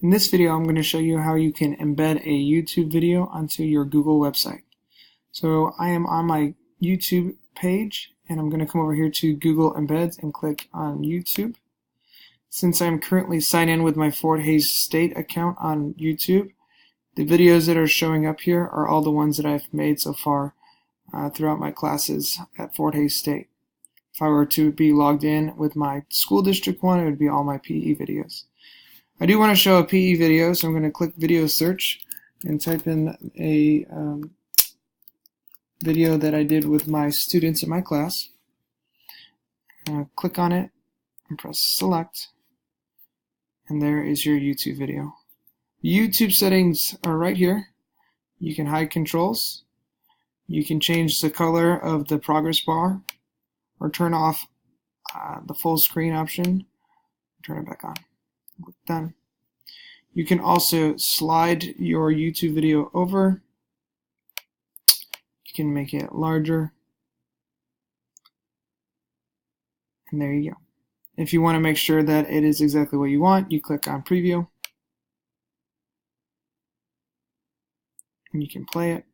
In this video, I'm going to show you how you can embed a YouTube video onto your Google website. So I am on my YouTube page, and I'm going to come over here to Google Embeds and click on YouTube. Since I'm currently signed in with my Fort Hays State account on YouTube, the videos that are showing up here are all the ones that I've made so far throughout my classes at Fort Hays State. If I were to be logged in with my school district one, it would be all my PE videos. I do want to show a PE video, so I'm going to click video search and type in a video that I did with my students in my class. Click on it and press select, and there is your YouTube video. YouTube settings are right here. You can hide controls. You can change the color of the progress bar or turn off the full screen option. Turn it back on. Click done. You can also slide your YouTube video over. You can make it larger. And there you go. If you want to make sure that it is exactly what you want, you click on preview. And you can play it.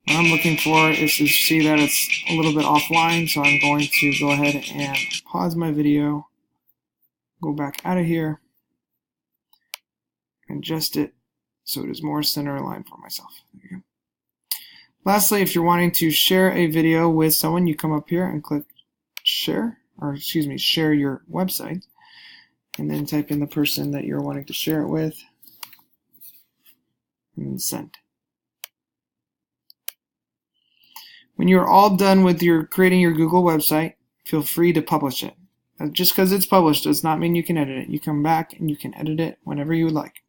What I'm looking for is to see that it's a little bit offline, so I'm going to go ahead and pause my video, go back out of here, and adjust it so it is more center aligned for myself. There you go. Lastly, if you're wanting to share a video with someone, you come up here and click share, or excuse me, share your website, and then type in the person that you're wanting to share it with, and send. When you're all done with creating your Google website, feel free to publish it. Just because it's published does not mean you can edit it. You come back and you can edit it whenever you would like.